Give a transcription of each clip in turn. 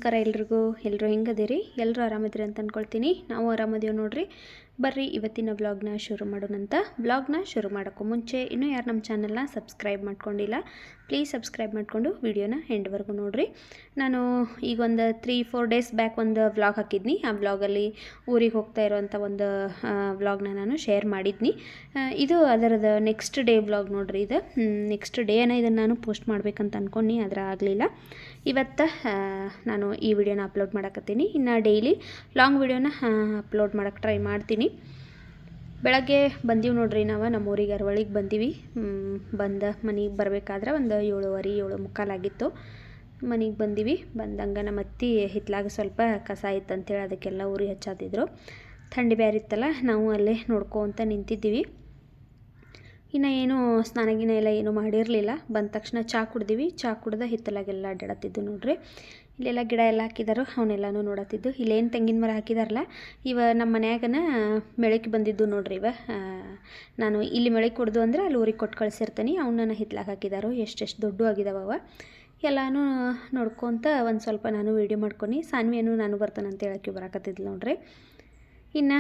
ನಮಸ್ಕಾರ ಎಲ್ಲರೂ ಹೆಂಗದಿರಿ? ಎಲ್ಲರೂ ಆರಾಮದಿರಿ ಅಂತ ಅಂದ್ಕೊಳ್ತೀನಿ. ನಾವು ಆರಾಮದೀವಿ ನೋಡ್ರಿ. ಬರ್ರಿ ಇವತ್ತಿನ ವ್ಲಾಗ್ನ ಶುರು ಮಾಡೋಣಂತ. ವ್ಲಾಗ್ನ ಶುರು ಮಾಡೋಕ್ಕೂ ಮುಂಚೆ ಇನ್ನೂ ಯಾರು ನಮ್ಮ ಚಾನಲ್ನ ಸಬ್ಸ್ಕ್ರೈಬ್ ಮಾಡ್ಕೊಂಡಿಲ್ಲ, ಪ್ಲೀಸ್ ಸಬ್ಸ್ಕ್ರೈಬ್ ಮಾಡಿಕೊಂಡು ವಿಡಿಯೋನ ಎಂಡ್ವರೆಗೂ ನೋಡಿರಿ. ನಾನು ಈಗ ಒಂದು 3-4 ಡೇಸ್ ಬ್ಯಾಕ್ ಒಂದು ವ್ಲಾಗ್ ಹಾಕಿದ್ನಿ. ಆ ವ್ಲಾಗಲ್ಲಿ ಊರಿಗೆ ಹೋಗ್ತಾ ಇರೋವಂಥ ಒಂದು ವ್ಲಾಗ್ನ ನಾನು ಶೇರ್ ಮಾಡಿದ್ನಿ. ಇದು ಅದರದ ನೆಕ್ಸ್ಟ್ ಡೇ ವ್ಲಾಗ್ ನೋಡ್ರಿ. ಇದು ನೆಕ್ಸ್ಟ್ ಡೇನ ಇದನ್ನು ನಾನು ಪೋಸ್ಟ್ ಮಾಡ್ಬೇಕಂತ ಅಂದ್ಕೊಂಡು ಅದರ ಆಗಲಿಲ್ಲ. ಇವತ್ತು ನಾನು ಈ ವಿಡಿಯೋನ ಅಪ್ಲೋಡ್ ಮಾಡಕತ್ತೀನಿ. ಇನ್ನು ಡೈಲಿ ಲಾಂಗ್ ವಿಡಿಯೋನ ಅಪ್ಲೋಡ್ ಮಾಡೋಕ್ಕೆ ಟ್ರೈ ಮಾಡ್ತೀನಿ. ಬೆಳಗ್ಗೆ ಬಂದೀವಿ ನೋಡ್ರಿ, ನಾವು ನಮ್ಮ ಊರಿಗೆ ಅರವಳಿಗೆ ಬಂದೀವಿ. ಮನೆಗೆ ಬರಬೇಕಾದ್ರೆ ಒಂದು 7:15 ಆಗಿತ್ತು. ಮನೆಗೆ ಬಂದೀವಿ. ಬಂದಂಗೆ ನಮ್ಮ ಅತ್ತಿ ಹಿತ್ಲಾಗ ಸ್ವಲ್ಪ ಕಸ ಇತ್ತು ಅಂತೇಳಿ ಅದಕ್ಕೆಲ್ಲ ಉರಿ ಹಚ್ಚಾತಿದ್ರು. ಥಂಡಿ ಬೇರೆ ಇತ್ತಲ್ಲ, ನಾವು ಅಲ್ಲೇ ನೋಡ್ಕೊತ ನಿಂತಿದ್ದೀವಿ. ಇನ್ನು ಏನು ಸ್ನಾನಗಿನ ಎಲ್ಲ ಏನೂ ಮಾಡಿರಲಿಲ್ಲ. ಬಂದ ತಕ್ಷಣ ಚಹಾ ಕುಡ್ದೀವಿ. ಚಹಾ ಕುಡ್ದು ಹಿತ್ತಲಾಗೆಲ್ಲ ಅಡ್ಡಾಡತ್ತಿದ್ದು ನೋಡ್ರಿ. ಇಲ್ಲೆಲ್ಲ ಗಿಡ ಎಲ್ಲ ಹಾಕಿದಾರೋ ಅವನ್ನೆಲ್ಲನೂ ನೋಡತ್ತಿದ್ದು. ಇಲ್ಲೇನು ತೆಂಗಿನ ಮರ ಹಾಕಿದಾರಲ್ಲ, ಇವ ನಮ್ಮ ಮನ್ಯಾಗನ ಮೆಳಕ್ಕೆ ಬಂದಿದ್ದು ನೋಡ್ರಿ. ನಾನು ಇಲ್ಲಿ ಮೆಳಕ್ಕೆ ಕೊಡ್ದು ಅಂದ್ರೆ ಅಲ್ಲಿ ಊರಿಗೆ ಕೊಟ್ಟು ಕಳಿಸಿರ್ತೀನಿ. ಅವನ್ನ ಹಿತ್ಲಾಗ ಹಾಕಿದಾರೋ, ಎಷ್ಟೆಷ್ಟು ದೊಡ್ಡ ಆಗಿದಾವ ಎಲ್ಲನೂ ನೋಡ್ಕೊತ ಒಂದು ಸ್ವಲ್ಪ ನಾನು ವೀಡಿಯೋ ಮಾಡ್ಕೊಂಡು ಸಾನ್ವಿಯನ್ನು ನಾನು ಬರ್ತಾನಂತ ಹೇಳೋಕ್ಕೆ ಬರಾಕತ್ತಿದ್ಲು ನೋಡ್ರಿ. ಇನ್ನು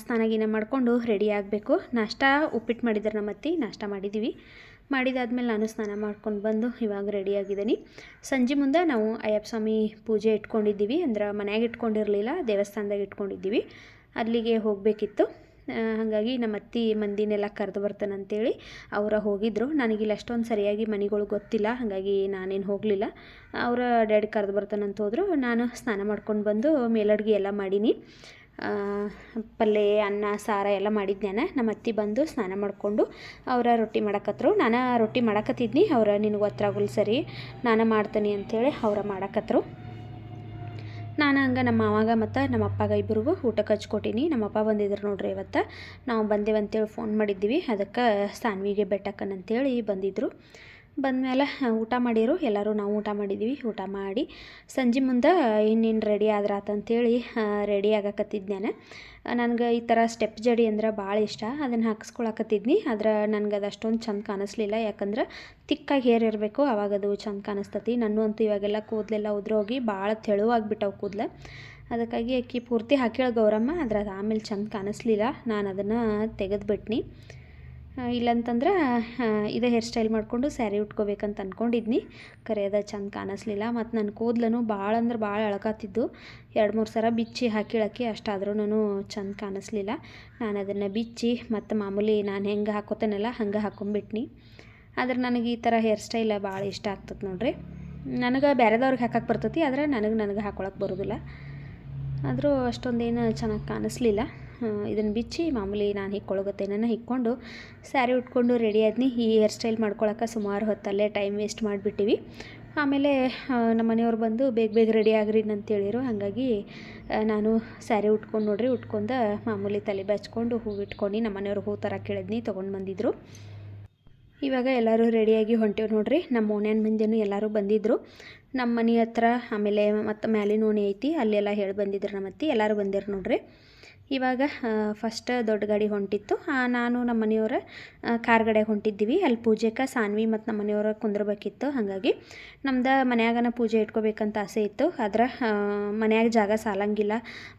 ಸ್ನಾನಗಿನ ಮಾಡಿಕೊಂಡು ರೆಡಿ ಆಗಬೇಕು. ನಾಷ್ಟ ಉಪ್ಪಿಟ್ಟು ಮಾಡಿದ್ದಾರೆ ನಮ್ಮ ಅತ್ತಿ. ನಾಷ್ಟ ಮಾಡಿದ್ದೀವಿ. ಮಾಡಿದಾದ್ಮೇಲೆ ನಾನು ಸ್ನಾನ ಮಾಡ್ಕೊಂಡು ಬಂದು ಇವಾಗ ರೆಡಿಯಾಗಿದ್ದೀನಿ. ಸಂಜೆ ಮುಂದೆ ನಾವು ಅಯ್ಯಪ್ಪ ಸ್ವಾಮಿ ಪೂಜೆ ಇಟ್ಕೊಂಡಿದ್ದೀವಿ. ಅಂದ್ರೆ ಮನ್ಯಾಗ ಇಟ್ಕೊಂಡಿರಲಿಲ್ಲ, ದೇವಸ್ಥಾನದಾಗ ಇಟ್ಕೊಂಡಿದ್ದೀವಿ. ಅಲ್ಲಿಗೆ ಹೋಗಬೇಕಿತ್ತು. ಹಾಗಾಗಿ ನಮ್ಮ ಅತ್ತಿ ಮಂದಿನೆಲ್ಲ ಕರೆದು ಬರ್ತಾನಂತೇಳಿ ಅವರ ಹೋಗಿದ್ದರು. ನನಗಿಲ್ಲಿ ಅಷ್ಟೊಂದು ಸರಿಯಾಗಿ ಮನೆಗಳು ಗೊತ್ತಿಲ್ಲ, ಹಾಗಾಗಿ ನಾನೇನು ಹೋಗಲಿಲ್ಲ. ಅವರ ಡ್ಯಾಡಿ ಕರೆದು ಬರ್ತಾನಂತ ಹೋದರು. ನಾನು ಸ್ನಾನ ಮಾಡ್ಕೊಂಡು ಬಂದು ಮೇಲಡ್ಗೆ ಎಲ್ಲ ಮಾಡೀನಿ. ಪಲ್ಯ, ಅನ್ನ, ಸಾರ ಎಲ್ಲ ಮಾಡಿದ್ದೆ. ನಮ್ಮ ಅತ್ತಿ ಬಂದು ಸ್ನಾನ ಮಾಡಿಕೊಂಡು ಅವರ ರೊಟ್ಟಿ ಮಾಡಕತ್ತರು. ನಾನು ರೊಟ್ಟಿ ಮಾಡಕತ್ತಿದ್ನಿ. ಅವ್ರ ನಿನಗೆ ಗೊತ್ತಾಗಲ್ಲ ಸರಿ, ನಾನು ಮಾಡ್ತೀನಿ ಅಂಥೇಳಿ ಅವರ ಮಾಡಕತ್ತರು. ನಾನು ಹಂಗೆ ನಮ್ಮ ಮಾವಾಗ ಮತ್ತು ನಮ್ಮ ಅಪ್ಪಗ ಇಬ್ಬರಿಗೂ ಊಟಕ್ಕೆ ಹಚ್ಕೊಟ್ಟಿನಿ. ನಮ್ಮ ಅಪ್ಪ ಬಂದಿದ್ರು ನೋಡ್ರಿ. ಇವತ್ತು ನಾವು ಬಂದೇವಂತೇಳಿ ಫೋನ್ ಮಾಡಿದ್ದೀವಿ. ಅದಕ್ಕೆ ಸಾನ್ವಿಗೆ ಬೆಟ್ಟಕ್ಕನಂತೇಳಿ ಬಂದಿದ್ದರು. ಬಂದಮೇಲೆ ಊಟ ಮಾಡಿರು. ಎಲ್ಲರೂ ನಾವು ಊಟ ಮಾಡಿದ್ದೀವಿ. ಊಟ ಮಾಡಿ ಸಂಜೆ ಮುಂದೆ ಇನ್ನೇನು ರೆಡಿ ಆದ್ರಾತಂತೇಳಿ ರೆಡಿ ಆಗಕತ್ತಿದ್ದೆ. ನನಗೆ ಈ ಥರ ಸ್ಟೆಪ್ ಜಡಿ ಅಂದ್ರೆ ಭಾಳ ಇಷ್ಟ. ಅದನ್ನು ಹಾಕಿಸ್ಕೊಳಕತ್ತಿದ್ನಿ. ಆದ್ರೆ ನನಗೆ ಅದು ಅಷ್ಟೊಂದು ಚಂದ ಕಾಣಿಸ್ಲಿಲ್ಲ. ಯಾಕಂದ್ರೆ ತಿಕ್ಕಾಗಿ ಹೇರ್ ಇರಬೇಕು, ಆವಾಗ ಅದು ಚಂದ ಕಾಣಿಸ್ತತಿ. ನಾನು ಅಂತೂ ಇವಾಗೆಲ್ಲ ಕೂದಲೆಲ್ಲ ಉದ್ರೋಗಿ ಭಾಳ ತೆಳುವಾಗಿಬಿಟ್ಟವು ಕೂದಲು. ಅದಕ್ಕಾಗಿ ಅಕ್ಕಿ ಪೂರ್ತಿ ಹಾಕಿಳ ಗೌರಮ್ಮ, ಅದ್ರ ಅದು ಆಮೇಲೆ ಚಂದ ಕಾಣಿಸ್ಲಿಲ್ಲ. ನಾನು ಅದನ್ನು ತೆಗೆದುಬಿಟ್ನಿ. ಇಲ್ಲಂತಂದ್ರೆ ಇದೇ ಹೇರ್ ಸ್ಟೈಲ್ ಮಾಡಿಕೊಂಡು ಸ್ಯಾರಿ ಉಟ್ಕೋಬೇಕಂತ ಅಂದ್ಕೊಂಡಿದ್ನಿ. ಖರೆ ಅದು ಚಂದ ಕಾಣಿಸ್ಲಿಲ್ಲ. ಮತ್ತು ನನ್ನ ಕೂದಲೂ ಭಾಳ ಅಂದ್ರೆ ಭಾಳ ಎಳ್ಕಾತಿದ್ದು. 2-3 ಸಲ ಬಿಚ್ಚಿ ಹಾಕಿಳಕ್ಕೆ, ಅಷ್ಟಾದ್ರೂ ಚಂದ ಕಾಣಿಸ್ಲಿಲ್ಲ. ನಾನು ಅದನ್ನು ಬಿಚ್ಚಿ ಮತ್ತು ಮಾಮೂಲಿ ನಾನು ಹೆಂಗೆ ಹಾಕೋತೇನಲ್ಲ ಹಂಗೆ ಹಾಕೊಂಡ್ಬಿಟ್ನಿ. ಆದ್ರೆ ನನಗೆ ಈ ಥರ ಹೇರ್ ಸ್ಟೈಲ್ ಭಾಳ ಇಷ್ಟ ಆಗ್ತದೆ ನೋಡ್ರಿ. ನನಗೆ ಬೇರೆದವ್ರಿಗೆ ಹಾಕಕ್ಕೆ ಬರ್ತೈತಿ, ಆದರೆ ನನಗೆ ಹಾಕೊಳಕ್ಕೆ ಬರೋದಿಲ್ಲ. ಆದರೂ ಅಷ್ಟೊಂದೇನು ಚೆನ್ನಾಗಿ ಕಾಣಿಸ್ಲಿಲ್ಲ. ಇದನ್ನು ಬಿಚ್ಚಿ ಮಾಮೂಲಿ ನಾನು ಹಿಕ್ಕೊಳಗತ್ತೇನ ಹಿಕ್ಕೊಂಡು ಸ್ಯಾರಿ ಉಟ್ಕೊಂಡು ರೆಡಿ ಆದ್ನಿ. ಈ ಹೇರ್ ಸ್ಟೈಲ್ ಮಾಡ್ಕೊಳಕ್ಕೆ ಸುಮಾರು ಹೊತ್ತಲ್ಲೇ ಟೈಮ್ ವೇಸ್ಟ್ ಮಾಡಿಬಿಟ್ಟಿವಿ. ಆಮೇಲೆ ನಮ್ಮ ಮನೆಯವ್ರು ಬಂದು ಬೇಗ ರೆಡಿ ಆಗ್ರಿ ಅಂತೇಳಿರು. ಹಾಗಾಗಿ ನಾನು ಸ್ಯಾರಿ ಉಟ್ಕೊಂಡು ನೋಡ್ರಿ, ಉಟ್ಕೊಂಡು ಮಾಮೂಲಿ ತಲೆ ಬಚ್ಕೊಂಡು ಹೂವು ಇಟ್ಕೊಂಡು ನಮ್ಮ ಮನೆಯವ್ರು ಹೂ ಥರ ಕೇಳಿದ್ನಿ, ತೊಗೊಂಡು ಬಂದಿದ್ರು. ಇವಾಗ ಎಲ್ಲರೂ ರೆಡಿಯಾಗಿ ಹೊಂಟೇವು ನೋಡ್ರಿ. ನಮ್ಮ ಓಣ್ಯಾನ ಮಂದಿನೂ ಎಲ್ಲರೂ ಬಂದಿದ್ದರು. ನಮ್ಮ ಮನೆ ಹತ್ರ ಆಮೇಲೆ ಮತ್ತು ಮ್ಯಾಲಿನ ಓಣಿ ಐತಿ, ಅಲ್ಲೆಲ್ಲ ಹೇಳಿ ಬಂದಿದ್ರು ನಮ್ಮ ಅತ್ತಿ. ಎಲ್ಲರೂ ಬಂದಿರು ನೋಡ್ರಿ. ಇವಾಗ ಫಸ್ಟ್ ದೊಡ್ಡ ಗಾಡಿ ಹೊಂಟಿತ್ತು. ನಾನು ನಮ್ಮ ಮನೆಯವರ ಕಾರ್ ಗಾಡಿಯಾಗ ಹೊಂಟಿದ್ದೀವಿ. ಅಲ್ಲಿ ಪೂಜೆಗೆ ಸಾನ್ವಿ ಮತ್ತು ನಮ್ಮ ಮನೆಯವ್ರ ಕುಂದ್ರಬೇಕಿತ್ತು. ಹಾಗಾಗಿ ನಮ್ದು ಮನ್ಯಾಗನ ಪೂಜೆ ಇಟ್ಕೋಬೇಕಂತ ಆಸೆ ಇತ್ತು. ಆದ್ರೆ ಮನ್ಯಾಗ ಜಾಗ ಸಾಲಂಗಿಲ್ಲ.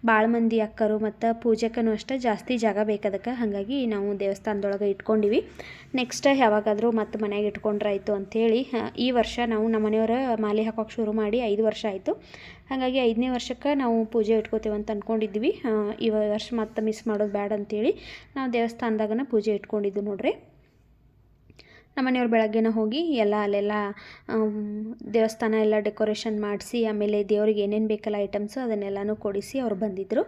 ಭಾಳ ಮಂದಿ ಅಕ್ಕರು ಮತ್ತು ಪೂಜೆಗೂ ಅಷ್ಟೇ ಜಾಸ್ತಿ ಜಾಗ ಬೇಕದಕ್ಕೆ. ಹಾಗಾಗಿ ನಾವು ದೇವಸ್ಥಾನದೊಳಗೆ ಇಟ್ಕೊಂಡಿವಿ. ನೆಕ್ಸ್ಟ್ ಯಾವಾಗಾದರೂ ಮತ್ತು ಮನ್ಯಾಗ ಇಟ್ಕೊಂಡ್ರಾಯ್ತು ಅಂಥೇಳಿ ಈ ವರ್ಷ ನಾವು ನಮ್ಮ ಮನೆಯವರ ಮಾಲೆ ಹಾಕೋಕೆ ಶುರು ಮಾಡಿ 5 ವರ್ಷ ಆಯಿತು. ಹಾಗಾಗಿ 5ನೇ ವರ್ಷಕ್ಕೆ ನಾವು ಪೂಜೆ ಇಟ್ಕೋತೀವಿ ಅಂತ ಅಂದ್ಕೊಂಡಿದ್ವಿ. ಈ ವರ್ಷ ಮತ್ತೆ ಮಿಸ್ ಮಾಡೋದು ಬೇಡ ಅಂಥೇಳಿ ನಾವು ದೇವಸ್ಥಾನದಾಗನ ಪೂಜೆ ಇಟ್ಕೊಂಡಿದ್ದು ನೋಡ್ರಿ. ನಮ್ಮ ಮನೆಯವ್ರು ಬೆಳಗ್ಗೆನ ಹೋಗಿ ಅಲ್ಲೆಲ್ಲ ದೇವಸ್ಥಾನ ಎಲ್ಲ ಡೆಕೋರೇಷನ್ ಮಾಡಿಸಿ, ಆಮೇಲೆ ದೇವ್ರಿಗೆ ಏನೇನು ಬೇಕಲ್ಲ ಐಟಮ್ಸು ಅದನ್ನೆಲ್ಲನೂ ಕೊಡಿಸಿ ಅವ್ರು ಬಂದಿದ್ದರು.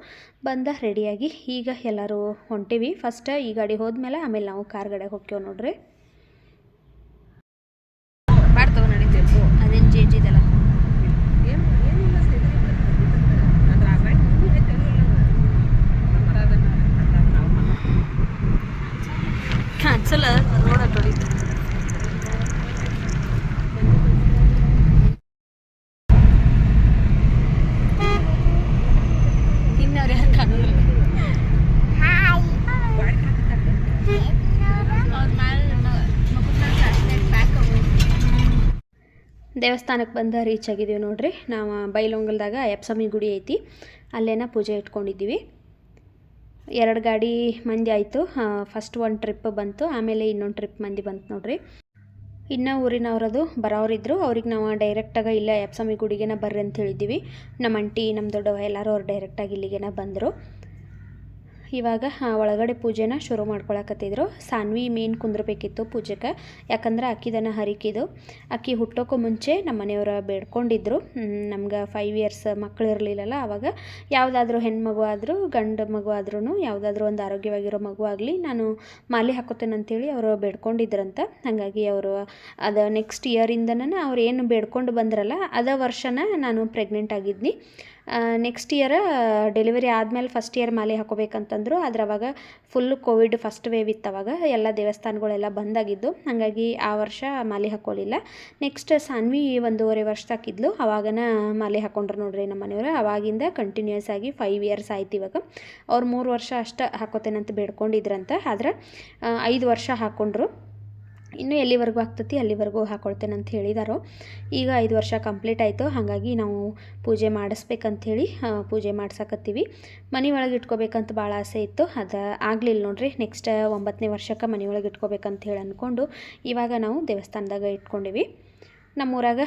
ರೆಡಿಯಾಗಿ ಈಗ ಎಲ್ಲರೂ ಹೊಂಟೀವಿ. ಫಸ್ಟ್ ಈ ಗಾಡಿ ಹೋದ್ಮೇಲೆ ಆಮೇಲೆ ನಾವು ಕಾರ್ ಗಾಡಿಯಾಗ ಹೋಗ್ತೇವೆ ನೋಡ್ರಿ. ಅದೇನು ಚೇಂಜ್ ಇದೆಲ್ಲ ಕ್ಯಾನ್ಸಲ್ ನೋಡೋದು. ಇನ್ನವ್ರು ಯಾರು ಕಾಣೋಲ್ಲ. ದೇವಸ್ಥಾನಕ್ಕೆ ಬಂದು ರೀಚ್ ಆಗಿದ್ದೀವಿ ನೋಡ್ರಿ. ನಾವು ಬೈಲೊಂಗಲ್ದಾಗ ಅಯ್ಯಪ್ಪ ಗುಡಿ ಐತಿ, ಅಲ್ಲೇನ ಪೂಜೆ ಇಟ್ಕೊಂಡಿದ್ದೀವಿ. 2 ಗಾಡಿ ಮಂದಿ ಆಯಿತು. ಫಸ್ಟ್ ಒಂದು ಟ್ರಿಪ್ ಬಂತು, ಆಮೇಲೆ ಇನ್ನೊಂದು ಟ್ರಿಪ್ ಮಂದಿ ಬಂತು ನೋಡ್ರಿ. ಇನ್ನು ಊರಿನವ್ರದು ಬರೋರಿದ್ರು, ಅವ್ರಿಗೆ ನಾವು ಡೈರೆಕ್ಟಾಗಿ ಇಲ್ಲೇ ಅಯ್ಯಪ್ಪ ಗುಡಿಗೆನ ಬರ್ರಿ ಅಂತ ಹೇಳಿದ್ದೀವಿ. ನಮ್ಮ ಅಂಟಿ ನಮ್ಮ ದೊಡ್ಡವ ಎಲ್ಲರೂ ಅವ್ರು ಡೈರೆಕ್ಟಾಗಿ ಇಲ್ಲಿಗೆನ ಬಂದರು. ಇವಾಗ ಒಳಗಡೆ ಪೂಜೆನ ಶುರು ಮಾಡ್ಕೊಳಕತ್ತಿದ್ರು. ಸಾನ್ವಿ ಮೇನ್ ಕುಂದ್ರಬೇಕಿತ್ತು ಪೂಜೆಗೆ, ಯಾಕಂದ್ರೆ ಅಕ್ಕಿದನ ಹರಿಕಿದು. ಅಕ್ಕಿ ಹುಟ್ಟೋಕ್ಕೂ ಮುಂಚೆ ನಮ್ಮ ಮನೆಯವರು ಬೇಡ್ಕೊಂಡಿದ್ರು, ನಮ್ಗೆ 5 ಇಯರ್ಸ್ ಮಕ್ಕಳು ಇರಲಿಲ್ಲಲ್ಲ, ಆವಾಗ ಯಾವುದಾದ್ರೂ ಹೆಣ್ಮಗು ಆದರೂ ಗಂಡು ಮಗು ಆದ್ರೂ ಯಾವುದಾದ್ರೂ ಒಂದು ಆರೋಗ್ಯವಾಗಿರೋ ಮಗು ಆಗಲಿ ನಾನು ಮಾಲೆ ಹಾಕೋತೇನೆ ಅಂತೇಳಿ ಅವರು ಬೇಡ್ಕೊಂಡಿದ್ರಂತ. ಹಾಗಾಗಿ ಅವರು ಅದು ನೆಕ್ಸ್ಟ್ ಇಯರಿಂದನೇ ಅವ್ರು ಏನು ಬೇಡ್ಕೊಂಡು ಬಂದ್ರಲ್ಲ ಅದ ವರ್ಷನ ನಾನು ಪ್ರೆಗ್ನೆಂಟ್ ಆಗಿದ್ನಿ. ನೆಕ್ಸ್ಟ್ ಇಯರ್ ಡೆಲಿವರಿ ಆದಮೇಲೆ ಫಸ್ಟ್ ಇಯರ್ ಮಾಲೆ ಹಾಕೋಬೇಕಂತಂದ್ರು. ಆದರೆ ಅವಾಗ ಫುಲ್ಲು ಕೋವಿಡ್ ಫಸ್ಟ್ ವೇವ್ ಇತ್ತು, ಅವಾಗ ಎಲ್ಲ ದೇವಸ್ಥಾನಗಳೆಲ್ಲ ಬಂದಾಗಿದ್ದು. ಹಾಗಾಗಿ ಆ ವರ್ಷ ಮಾಲೆ ಹಾಕೋಲಿಲ್ಲ. ನೆಕ್ಸ್ಟ್ ಸಾನ್ವಿ 1.5 ವರ್ಷ ಹಾಕಿದ್ಲು, ಅವಾಗನ ಮಾಲೆ ಹಾಕೊಂಡ್ರು ನೋಡ್ರಿ ನಮ್ಮ ಮನೆಯವರು. ಅವಾಗಿಂದ ಕಂಟಿನ್ಯೂಸ್ ಆಗಿ 5 ಇಯರ್ಸ್ ಆಯ್ತು. ಇವಾಗ ಅವ್ರು 3 ವರ್ಷ ಅಷ್ಟು ಹಾಕೋತೇನಂತ ಬೇಡ್ಕೊಂಡಿದ್ರಂತ, ಆದ್ರೆ 5 ವರ್ಷ ಹಾಕ್ಕೊಂಡ್ರು. ಇನ್ನು ಎಲ್ಲಿವರೆಗೂ ಆಗ್ತತಿ ಅಲ್ಲಿವರೆಗೂ ಹಾಕ್ಕೊಳ್ತೇನೆ ಅಂತ ಹೇಳಿದಾರೋ. ಈಗ 5 ವರ್ಷ ಕಂಪ್ಲೀಟ್ ಆಯಿತು. ಹಾಗಾಗಿ ನಾವು ಪೂಜೆ ಮಾಡಿಸ್ಬೇಕಂಥೇಳಿ ಪೂಜೆ ಮಾಡ್ಸಕತ್ತೀವಿ. ಮನೆ ಒಳಗೆ ಇಟ್ಕೋಬೇಕಂತ ಭಾಳ ಆಸೆ ಇತ್ತು, ಅದು ಆಗಲಿಲ್ಲ ನೋಡ್ರಿ. ನೆಕ್ಸ್ಟ್ 9ನೇ ವರ್ಷಕ್ಕೆ ಮನೆ ಒಳಗೆ ಇಟ್ಕೋಬೇಕಂತ ಹೇಳಿ ಅಂದ್ಕೊಂಡು ಇವಾಗ ನಾವು ದೇವಸ್ಥಾನದಾಗ ಇಟ್ಕೊಂಡಿವಿ. ನಮ್ಮೂರಾಗ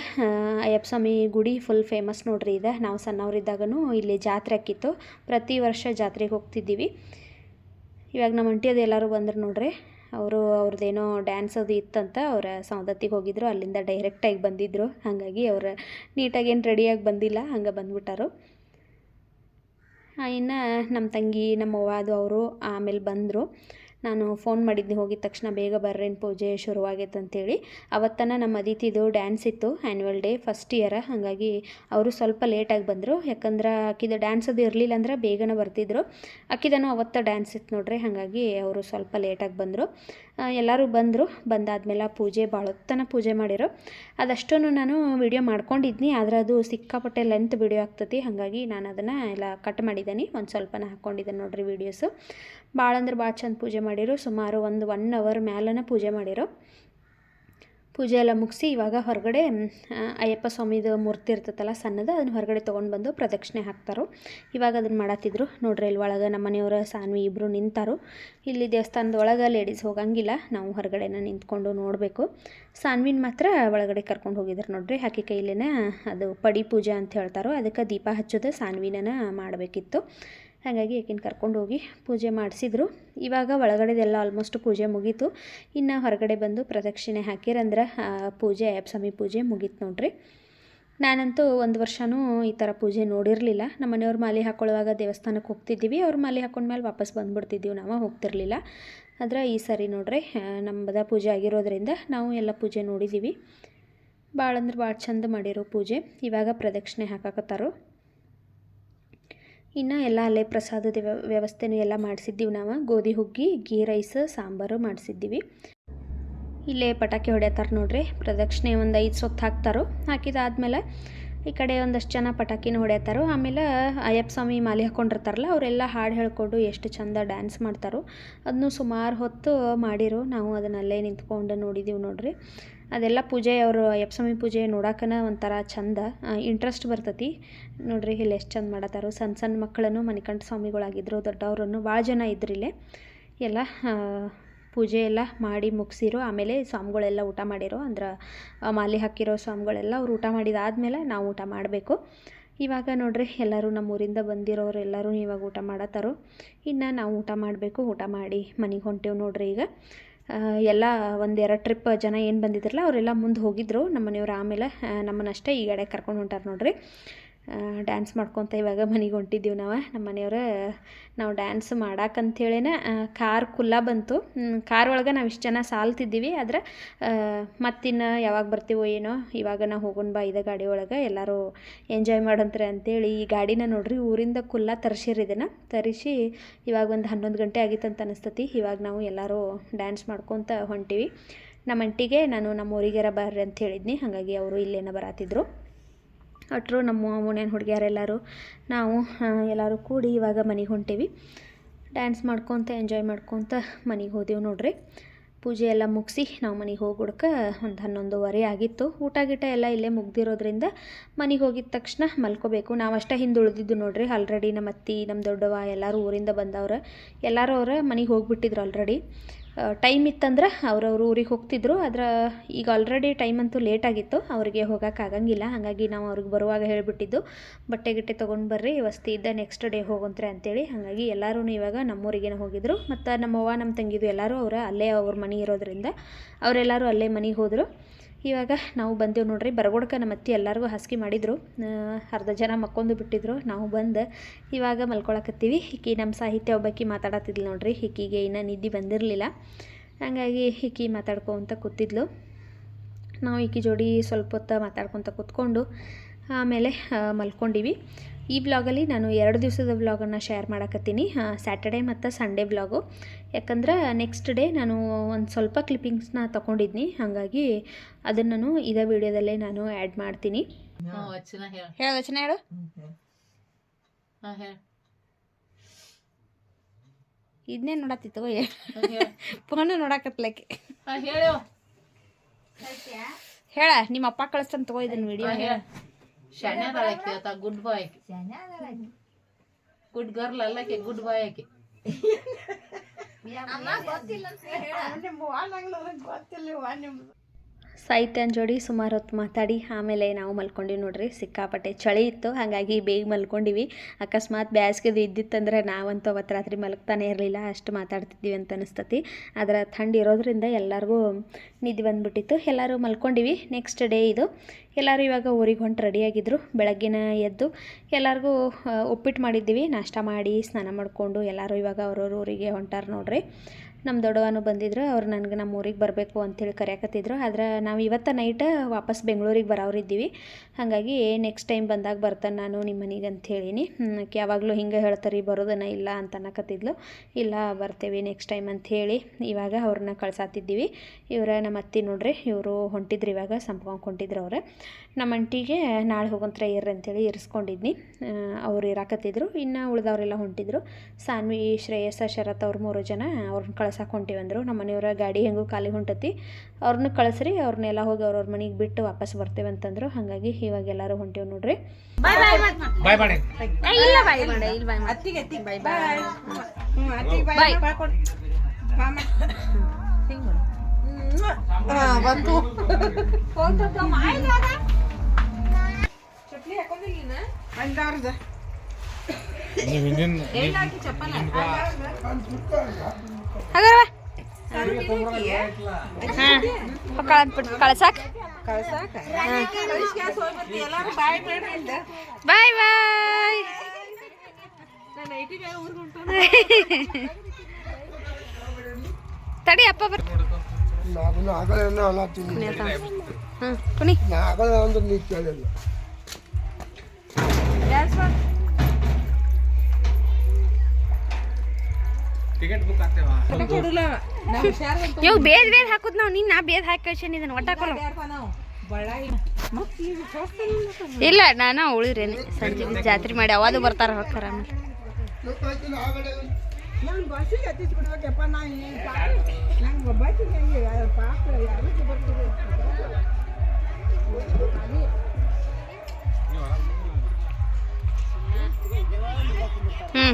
ಅಯ್ಯಪ್ಪ ಗುಡಿ ಫುಲ್ ಫೇಮಸ್ ನೋಡ್ರಿ. ಇದೆ ನಾವು ಸಣ್ಣವರಿದ್ದಾಗೂ ಇಲ್ಲಿ ಜಾತ್ರೆ ಆಕಿತ್ತು, ಪ್ರತಿ ವರ್ಷ ಜಾತ್ರೆಗೆ ಹೋಗ್ತಿದ್ದೀವಿ. ಇವಾಗ ನಮ್ಮ ಅಂಟಿಯದು ಎಲ್ಲರೂ ಬಂದರು ನೋಡ್ರಿ. ಅವ್ರದ್ದೇನೋ ಡ್ಯಾನ್ಸ್ ಅದು ಇತ್ತಂತ, ಅವರ ಸೌದತ್ತಿಗೆ ಹೋಗಿದ್ರು, ಅಲ್ಲಿಂದ ಡೈರೆಕ್ಟಾಗಿ ಬಂದಿದ್ದರು. ಹಾಗಾಗಿ ಅವ್ರು ನೀಟಾಗಿ ಏನು ರೆಡಿಯಾಗಿ ಬಂದಿಲ್ಲ, ಹಂಗೆ ಬಂದ್ಬಿಟ್ಟಾರು. ಇನ್ನು ನಮ್ಮ ತಂಗಿ ನಮ್ಮ ಅವ್ವ ಅದು ಅವರು ಆಮೇಲೆ ಬಂದರು. ನಾನು ಫೋನ್ ಮಾಡಿದ್ನಿ ಹೋಗಿದ ತಕ್ಷಣ, ಬೇಗ ಬರ್ರೇನು ಪೂಜೆ ಶುರುವಾಗೈತೆ ಅಂತೇಳಿ. ಅವತ್ತನ ನಮ್ಮ ಅದಿತಿದು ಡ್ಯಾನ್ಸ್ ಇತ್ತು, ಆ್ಯನ್ಯುವಲ್ ಡೇ ಫಸ್ಟ್ ಇಯರ್. ಹಾಗಾಗಿ ಅವರು ಸ್ವಲ್ಪ ಲೇಟಾಗಿ ಬಂದರು, ಯಾಕಂದ್ರೆ ಅಕ್ಕಿದ ಡ್ಯಾನ್ಸ್ ಅದು ಇರಲಿಲ್ಲ ಅಂದ್ರೆ ಬೇಗನೆ ಬರ್ತಿದ್ರು. ಅಕ್ಕಿದನು ಅವತ್ತು ಡ್ಯಾನ್ಸ್ ಇತ್ತು ನೋಡ್ರಿ, ಹಾಗಾಗಿ ಅವರು ಸ್ವಲ್ಪ ಲೇಟಾಗಿ ಬಂದರು. ಎಲ್ಲರೂ ಬಂದರು. ಬಂದಾದ್ಮೇಲೆ ಪೂಜೆ ಭಾಳೊತ್ತನ ಪೂಜೆ ಮಾಡಿರೋ. ಅದಷ್ಟನ್ನು ನಾನು ವಿಡಿಯೋ ಮಾಡ್ಕೊಂಡಿದ್ನಿ, ಆದರೆ ಅದು ಸಿಕ್ಕಾಪಟ್ಟೆ ಲೆಂತ್ ವಿಡಿಯೋ ಆಗ್ತತಿ. ಹಾಗಾಗಿ ನಾನು ಅದನ್ನು ಎಲ್ಲ ಕಟ್ ಮಾಡಿದ್ದೀನಿ, ಒಂದು ಸ್ವಲ್ಪನ ಹಾಕ್ಕೊಂಡಿದ್ದೇನೆ ನೋಡ್ರಿ ವೀಡಿಯೋಸು. ಭಾಳ ಅಂದ್ರೆ ಭಾಳ ಚಂದ ಪೂಜೆ ಮಾಡಿರೋ. ಸುಮಾರು 1 ಅವರ್ ಮ್ಯಾಲನ ಪೂಜೆ ಮಾಡಿರೋ. ಪೂಜೆ ಎಲ್ಲ ಮುಗಿಸಿ ಇವಾಗ ಹೊರಗಡೆ ಅಯ್ಯಪ್ಪ ಸ್ವಾಮಿದು ಮೂರ್ತಿ ಇರ್ತೈತಲ್ಲ ಸಣ್ಣದು, ಅದನ್ನು ಹೊರಗಡೆ ತೊಗೊಂಡು ಬಂದು ಪ್ರದಕ್ಷಿಣೆ ಹಾಕ್ತಾರೋ. ಇವಾಗ ಅದನ್ನು ಮಾಡತ್ತಿದ್ರು ನೋಡ್ರಿ. ಇಲ್ಲಿ ಒಳಗೆ ನಮ್ಮ ಮನೆಯವರು ಸಾನ್ವಿ ಇಬ್ಬರು ನಿಂತಾರು. ಇಲ್ಲಿ ದೇವಸ್ಥಾನದೊಳಗೆ ಲೇಡೀಸ್ ಹೋಗಂಗಿಲ್ಲ, ನಾವು ಹೊರಗಡೆನ ನಿಂತ್ಕೊಂಡು ನೋಡಬೇಕು. ಸಾನ್ವಿನ ಮಾತ್ರ ಒಳಗಡೆ ಕರ್ಕೊಂಡು ಹೋಗಿದ್ರು ನೋಡ್ರಿ. ಆಕೆ ಕೈಲೇನ ಅದು ಪಡಿ ಪೂಜೆ ಅಂತ ಹೇಳ್ತಾರೋ, ಅದಕ್ಕೆ ದೀಪ ಹಚ್ಚೋದು ಸಾನ್ವಿನ ಮಾಡಬೇಕಿತ್ತು. ಹಾಗಾಗಿ ಆಕಿನ ಕರ್ಕೊಂಡು ಹೋಗಿ ಪೂಜೆ ಮಾಡಿಸಿದ್ರು. ಇವಾಗ ಒಳಗಡೆದೆಲ್ಲ ಆಲ್ಮೋಸ್ಟ್ ಪೂಜೆ ಮುಗೀತು. ಇನ್ನು ಹೊರಗಡೆ ಬಂದು ಪ್ರದಕ್ಷಿಣೆ ಹಾಕಿರಂದ್ರೆ ಪೂಜೆ ಅಯ್ಯಪ್ಪ ಪೂಜೆ ಮುಗೀತು ನೋಡ್ರಿ. ನಾನಂತೂ 1 ವರ್ಷವೂ ಈ ಥರ ಪೂಜೆ ನೋಡಿರಲಿಲ್ಲ. ನಮ್ಮ ಮನೆಯವ್ರು ಮಾಲೆ ಹಾಕೊಳ್ಳುವಾಗ ದೇವಸ್ಥಾನಕ್ಕೆ ಹೋಗ್ತಿದ್ದೀವಿ, ಅವ್ರು ಮಾಲೆ ಹಾಕೊಂಡ್ಮೇಲೆ ವಾಪಸ್ ಬಂದುಬಿಡ್ತಿದ್ದೀವಿ, ನಾವು ಹೋಗ್ತಿರ್ಲಿಲ್ಲ. ಆದರೆ ಈ ಸರಿ ನೋಡ್ರಿ ನಮ್ಮದ ಪೂಜೆ ಆಗಿರೋದ್ರಿಂದ ನಾವು ಎಲ್ಲ ಪೂಜೆ ನೋಡಿದ್ದೀವಿ. ಭಾಳ ಅಂದ್ರೆ ಭಾಳ ಚಂದ ಮಾಡಿರೋ ಪೂಜೆ. ಇವಾಗ ಪ್ರದಕ್ಷಿಣೆ ಹಾಕಕತ್ತಾರೋ. ಇನ್ನು ಎಲ್ಲ ಅಲ್ಲೇ ಪ್ರಸಾದದ ವ್ಯವಸ್ಥೆನೂ ಎಲ್ಲ ಮಾಡಿಸಿದ್ದೀವಿ. ನಾವು ಗೋಧಿ ಹುಗ್ಗಿ, ಗೀ ರೈಸ್, ಸಾಂಬಾರು ಮಾಡಿಸಿದ್ದೀವಿ. ಇಲ್ಲೇ ಪಟಾಕಿ ಹೊಡ್ಯತ್ತಾರೆ ನೋಡ್ರಿ. ಪ್ರದಕ್ಷಿಣೆ ಒಂದು 5 ಸೊತ್ತು ಹಾಕ್ತಾರೋ. ಹಾಕಿದಾದ್ಮೇಲೆ ಈ ಕಡೆ ಒಂದಷ್ಟು ಜನ ಪಟಾಕಿನ ಹೊಡ್ಯತ್ತಾರೋ. ಆಮೇಲೆ ಅಯ್ಯಪ್ಪ ಸ್ವಾಮಿ ಮಾಲೆ ಹಾಕ್ಕೊಂಡಿರ್ತಾರಲ್ಲ, ಅವರೆಲ್ಲ ಹಾಡು ಹೇಳ್ಕೊಂಡು ಎಷ್ಟು ಚಂದ ಡ್ಯಾನ್ಸ್ ಮಾಡ್ತಾರೋ. ಅದನ್ನು ಸುಮಾರು ಹೊತ್ತು ಮಾಡಿರೋ. ನಾವು ಅದನ್ನಲ್ಲೇ ನಿಂತ್ಕೊಂಡು ನೋಡಿದ್ದೀವಿ ನೋಡ್ರಿ. ಅದೆಲ್ಲ ಪೂಜೆ ಅವರು ಅಯ್ಯಪ್ಪ ಸ್ವಾಮಿ ಪೂಜೆ ನೋಡೋಕನ ಒಂಥರ ಚಂದ, ಇಂಟ್ರೆಸ್ಟ್ ಬರ್ತೈತಿ ನೋಡ್ರಿ. ಇಲ್ಲಿ ಎಷ್ಟು ಚಂದ ಮಾಡತ್ತಾರೋ. ಸಣ್ಣ ಮಕ್ಕಳನ್ನು ಮಣಿಕಂಠ ಸ್ವಾಮಿಗಳಾಗಿದ್ದರು, ದೊಡ್ಡವ್ರನ್ನು ಭಾಳ ಜನ ಇದ್ರಿಲ್ಲೇ. ಎಲ್ಲ ಪೂಜೆ ಎಲ್ಲ ಮಾಡಿ ಮುಗಿಸಿರೋ. ಆಮೇಲೆ ಸ್ವಾಮಿಗಳೆಲ್ಲ ಊಟ ಮಾಡಿರೋ, ಅಂದ್ರೆ ಮಾಲೆ ಹಾಕಿರೋ ಸ್ವಾಮಿಗಳೆಲ್ಲ ಅವ್ರು ಊಟ ಮಾಡಿದಾದ್ಮೇಲೆ ನಾವು ಊಟ ಮಾಡಬೇಕು. ಇವಾಗ ನೋಡ್ರಿ ಎಲ್ಲರೂ ನಮ್ಮೂರಿಂದ ಬಂದಿರೋರು ಎಲ್ಲರೂ ಇವಾಗ ಊಟ ಮಾಡತ್ತಾರೋ. ಇನ್ನು ನಾವು ಊಟ ಮಾಡಬೇಕು. ಊಟ ಮಾಡಿ ಮನೆಗೆ ಹೊಂಟೇವು ನೋಡ್ರಿ. ಈಗ ಎಲ್ಲ 1-2 ಟ್ರಿಪ್ ಜನ ಏನು ಬಂದಿದ್ರಲ್ಲ ಅವರೆಲ್ಲ ಮುಂದೆ ಹೋಗಿದ್ರು ನಮ್ಮ ಮನೆಯವ್ರು. ಆಮೇಲೆ ನಮ್ಮನ್ನಷ್ಟೇ ಈ ಕಡೆ ಕರ್ಕೊಂಡು ಹೊಂಟಾರ ನೋಡ್ರಿ. ಡ್ಯಾನ್ಸ್ ಮಾಡ್ಕೊತ ಇವಾಗ ಮನೆಗೆ ಹೊಂಟಿದ್ದೀವಿ ನಮ್ಮ ಮನೆಯವ್ರು. ನಾವು ಡ್ಯಾನ್ಸ್ ಮಾಡಾಕಂತೇಳಿನೇ ಕಾರ್ ಕುಲ್ಲ ಬಂತು. ಕಾರ್ ಒಳಗೆ ನಾವು ಇಷ್ಟು ಜನ ಸಾಲ್ತಿದ್ದೀವಿ. ಆದರೆ ಮತ್ತಿನ್ನು ಯಾವಾಗ ಬರ್ತೀವೋ ಏನೋ, ಇವಾಗ ನಾವು ಹೋಗೋಣ ಬಾ ಇದೇ ಗಾಡಿ ಒಳಗೆ ಎಲ್ಲರೂ ಎಂಜಾಯ್ ಮಾಡಂತ್ರೆ ಅಂತೇಳಿ ಈ ಗಾಡಿನ ನೋಡ್ರಿ ಊರಿಂದ ಕುಲ್ಲ ತರಿಸಿರಿದೆನ ತರಿಸಿ ಇವಾಗ ಒಂದು 11 ಗಂಟೆ ಆಗಿತ್ತಂತ ಅನಿಸ್ತತಿ. ಇವಾಗ ನಾವು ಎಲ್ಲರೂ ಡ್ಯಾನ್ಸ್ ಮಾಡ್ಕೊತ ಹೊಂಟೀವಿ. ನಮ್ಮ ಅಂಟಿಗೆ ನಾನು ನಮ್ಮ ಊರಿಗೆರ ಬರ್ರಿ ಅಂತ ಹೇಳಿದ್ನಿ, ಹಾಗಾಗಿ ಅವರು ಇಲ್ಲೇನ ಬರತ್ತಿದ್ರು. ಅಟ್ರು ನಮ್ಮ ಓಣ್ಯಾನ ಹುಡುಗಿಯರೆಲ್ಲರೂ ನಾವು ಎಲ್ಲರೂ ಕೂಡಿ ಇವಾಗ ಮನೆಗೆ ಹೊಂಟೀವಿ. ಡ್ಯಾನ್ಸ್ ಮಾಡ್ಕೊತ ಎಂಜಾಯ್ ಮಾಡ್ಕೊತ ಮನೆಗೆ ಹೋದೆವು ನೋಡ್ರಿ. ಪೂಜೆ ಎಲ್ಲ ಮುಗಿಸಿ ನಾವು ಮನೆಗೆ ಹೋಗ್ಬಿಡ್ಕೆ ಒಂದು 11:30 ಆಗಿತ್ತು. ಊಟ ಗೀಟ ಎಲ್ಲ ಇಲ್ಲೇ ಮುಗ್ದಿರೋದ್ರಿಂದ ಮನೆಗೆ ಹೋಗಿದ ತಕ್ಷಣ ಮಲ್ಕೋಬೇಕು. ನಾವು ಅಷ್ಟೇ ಹಿಂದೆ ಉಳಿದಿದ್ದು ನೋಡ್ರಿ. ಆಲ್ರೆಡಿ ನಮ್ಮ ಅತ್ತಿ ನಮ್ಮ ದೊಡ್ಡವ ಎಲ್ಲರೂ ಊರಿಂದ ಬಂದವ್ರು. ಎಲ್ಲರೂ ಅವರ ಮನೆಗೆ ಹೋಗ್ಬಿಟ್ಟಿದ್ರು ಆಲ್ರೆಡಿ. ಟೈಮ್ ಇತ್ತಂದ್ರೆ ಅವ್ರವ್ರ ಊರಿಗೆ ಹೋಗ್ತಿದ್ರು. ಆದ್ರೆ ಈಗ ಆಲ್ರೆಡಿ ಟೈಮ್ ಅಂತೂ ಲೇಟ್ ಆಗಿತ್ತು, ಅವ್ರಿಗೆ ಹೋಗೋಕ್ಕಾಗಂಗಿಲ್ಲ. ಹಾಗಾಗಿ ನಾವು ಅವ್ರಿಗೆ ಬರುವಾಗ ಹೇಳಿಬಿಟ್ಟಿದ್ದು ಬಟ್ಟೆ ಗಿಟ್ಟೆ ತೊಗೊಂಡು ಬರ್ರಿ, ವಸ್ತಿ ಇದ್ದ ನೆಕ್ಸ್ಟ್ ಡೇ ಹೋಗಂತ್ರೆ ಅಂತೇಳಿ. ಹಾಗಾಗಿ ಎಲ್ಲರೂ ಇವಾಗ ನಮ್ಮೂರಿಗೇನೆ ಹೋಗಿದ್ರು. ಮತ್ತು ನಮ್ಮವ್ವ ನಮ್ಮ ತಂಗಿದು ಎಲ್ಲರೂ ಅಲ್ಲೇ ಅವ್ರ ಮನೆ ಇರೋದ್ರಿಂದ ಅವರೆಲ್ಲರೂ ಅಲ್ಲೇ ಮನೆಗೆ ಹೋದರು. ಇವಾಗ ನಾವು ಬಂದೆವು ನೋಡ್ರಿ. ಬರಗೋಡ್ಕ ನಮ್ಮ ಅತ್ತಿ ಎಲ್ಲರಿಗೂ ಹಾಸಿಗೆ ಮಾಡಿದರು. ಅರ್ಧ ಜನ ಮಕ್ಕೊಂಡು ಬಿಟ್ಟಿದ್ರು. ನಾವು ಬಂದು ಇವಾಗ ಮಲ್ಕೊಳಕತ್ತೀವಿ. ಈಕಿ ನಮ್ಮ ಸಾಹಿತ್ಯ ಒಬ್ಬಾಕಿ ಮಾತಾಡತ್ತಿದ್ಲು ನೋಡ್ರಿ. ಈಕಿಗೆ ಇನ್ನೂ ನಿದ್ದೆ ಬಂದಿರಲಿಲ್ಲ. ಹಾಗಾಗಿ ಈಕಿ ಮಾತಾಡ್ಕೊತ ಕೂತಿದ್ಲು. ನಾವು ಈಕಿ ಜೋಡಿ ಸ್ವಲ್ಪ ಹೊತ್ತು ಮಾತಾಡ್ಕೊತ ಕೂತ್ಕೊಂಡು ಆಮೇಲೆ ಮಲ್ಕೊಂಡಿವಿ. ಈ ವ್ಲಾಗಲ್ಲಿ ನಾನು 2 ದಿವಸದ ವ್ಲಾಗನ್ನು ಶೇರ್ ಮಾಡಕತ್ತೀನಿ, ಸ್ಯಾಟರ್ಡೇ ಮತ್ತು ಸಂಡೇ ವ್ಲಾಗು. ಯಾಕಂದ್ರೆ ನೆಕ್ಸ್ಟ್ ಡೇ ನಾನು ಒಂದು ಸ್ವಲ್ಪ ಕ್ಲಿಪ್ಪಿಂಗ್ಸ್ನ ತೊಗೊಂಡಿದ್ನಿ. ಹಾಗಾಗಿ ಅದನ್ನು ನಾನು ಇದೇ ವಿಡಿಯೋದಲ್ಲೇ ನಾನು ಆ್ಯಡ್ ಮಾಡ್ತೀನಿ. ಹೇಳು ವಚನ ಹೇಳು. ಇದನ್ನೇ ನೋಡತ್ತಿತ್ತು ಫೋನ್ ನೋಡಕತ್ಲಕ್ಕೆ. ಹೇಳ ನಿಮ್ಮ ಅಪ್ಪ ಕಳಿಸ್ತಾನೆ ತಗೋ ಇದನ್ನ ವಿಡಿಯೋ. ಗುಡ್ ಬಾಯ್, ಗುಡ್ ಗರ್ಲ್ ಅಲ್ಲಕ್ಕೆ ಗುಡ್ ಬಾಯ್ ಆಕೆ. ಸಾಹಿತ್ಯನ ಜೋಡಿ ಸುಮಾರು ಹೊತ್ತು ಮಾತಾಡಿ ಆಮೇಲೆ ನಾವು ಮಲ್ಕೊಂಡಿವಿ ನೋಡ್ರಿ. ಸಿಕ್ಕಾಪಟ್ಟೆ ಚಳಿ ಇತ್ತು, ಹಾಗಾಗಿ ಬೇಗ ಮಲ್ಕೊಂಡಿವಿ. ಅಕಸ್ಮಾತ್ ಬ್ಯಾಸ್ಗೆದು ಇದ್ದಿತ್ತಂದ್ರೆ ನಾವಂತೂ ಅವತ್ತು ರಾತ್ರಿ ಮಲಗ್ತಾನೆ ಇರಲಿಲ್ಲ, ಅಷ್ಟು ಮಾತಾಡ್ತಿದ್ದೀವಿ ಅಂತ ಅನಿಸ್ತತಿ. ಆದರೆ ಥಂಡಿ ಇರೋದ್ರಿಂದ ಎಲ್ಲರಿಗೂ ನಿದ್ದೆ ಬಂದುಬಿಟ್ಟಿತ್ತು. ಎಲ್ಲರೂ ಮಲ್ಕೊಂಡಿವಿ. ನೆಕ್ಸ್ಟ್ ಡೇ ಇದು. ಎಲ್ಲರೂ ಇವಾಗ ಊರಿಗೆ ಹೊಂಟು ರೆಡಿಯಾಗಿದ್ದರು. ಬೆಳಗ್ಗಿನ ಎದ್ದು ಎಲ್ಲರಿಗೂ ಉಪ್ಪಿಟ್ಟು ಮಾಡಿದ್ದೀವಿ. ನಾಷ್ಟ ಮಾಡಿ ಸ್ನಾನ ಮಾಡಿಕೊಂಡು ಎಲ್ಲರೂ ಇವಾಗ ಅವ್ರವ್ರ ಊರಿಗೆ ಹೊಂಟಾರ ನೋಡ್ರಿ. ನಮ್ಮ ದೊಡ್ಡವನು ಬಂದಿದ್ರು. ಅವ್ರು ನನಗೆ ನಮ್ಮ ಊರಿಗೆ ಬರಬೇಕು ಅಂಥೇಳಿ ಕರೆಯಕತ್ತಿದ್ರು. ಆದರೆ ನಾವು ಇವತ್ತು ನೈಟ್ ವಾಪಸ್ ಬೆಂಗಳೂರಿಗೆ ಬರೋರಿದ್ದೀವಿ. ಹಾಗಾಗಿ ನೆಕ್ಸ್ಟ್ ಟೈಮ್ ಬಂದಾಗ ಬರ್ತಾನೆ ನಾನು ನಿಮ್ಮ ಮನೆಗೆ ಅಂತ ಹೇಳೀನಿ. ಯಾವಾಗಲೂ ಹಿಂಗೆ ಹೇಳ್ತಾರೆ ಬರೋದನ್ನ ಇಲ್ಲ ಅಂತ ಅನ್ನಕತ್ತಿದ್ಲು. ಇಲ್ಲ ಬರ್ತೇವೆ ನೆಕ್ಸ್ಟ್ ಟೈಮ್ ಅಂತ ಹೇಳಿ ಇವಾಗ ಅವ್ರನ್ನ ಕಳ್ಸಾತಿದ್ದೀವಿ. ಇವರ ನಮ್ಮ ಅತ್ತಿ ನೋಡ್ರಿ, ಇವರು ಹೊಂಟಿದ್ರು ಇವಾಗ ಸಂಪ್ಕೊಂಡು ಹೊಂಟಿದ್ರು. ಅವ್ರೆ ನಮ್ಮ ಅಂಟಿಗೆ ನಾಳೆ ಹೋಗಂತ್ರ ಇರ್ರಿ ಅಂತೇಳಿ ಇರಿಸ್ಕೊಂಡಿದ್ನಿ. ಅವ್ರು ಇರಾಕತ್ತಿದ್ರು. ಇನ್ನು ಉಳಿದವರೆಲ್ಲ ಹೊಂಟಿದ್ರು. ಸಾನ್ವಿ, ಶ್ರೇಯಸ, ಶರತ್ ಅವ್ರು 3 ಜನ ಅವ್ರನ್ನ ಕಳ್ಸಕ್ಕೆ ಹೊಂಟಿವಂದರು. ನಮ್ಮ ಮನೆಯವರ ಗಾಡಿ ಹೆಂಗೂ ಖಾಲಿ ಹೊಂಟತಿ, ಅವ್ರನ್ನ ಕಳಿಸ್ರಿ, ಅವ್ರನ್ನೆಲ್ಲ ಹೋಗಿ ಅವ್ರವ್ರ ಮನೆಗೆ ಬಿಟ್ಟು ವಾಪಸ್ ಬರ್ತೇವೆ ಅಂತಂದರು. ಹಾಗಾಗಿ ಇವಾಗ ಎಲ್ಲರೂ ಹೊಂಟೇವೆ ನೋಡ್ರಿ. ಕಳ್ಸಾಕ ಬಾಯ್ ಬಾಯ್. ತಡಿ ಅಪ್ಪ ಬರ್ ಕುಣಿ. ಇವಾಗ ಬೇದ್ ಹಾಕುದ್ ನಾವು. ನೀನ್ ನಾ ಬೇದ್ ಹಾಕಿ ಕಳ್ಸೇನಿ ಇದನ್ನ ಒಟ್ಟಾಕೊಳ್ಳ. ಇಲ್ಲ ನಾನು ಉಳಿದ್ರೇನೆ ಸಂಜೆ ಜಾತ್ರೆ ಮಾಡಿ ಅವಾದು ಬರ್ತಾರ ಹೊಕ್ಕಾರ.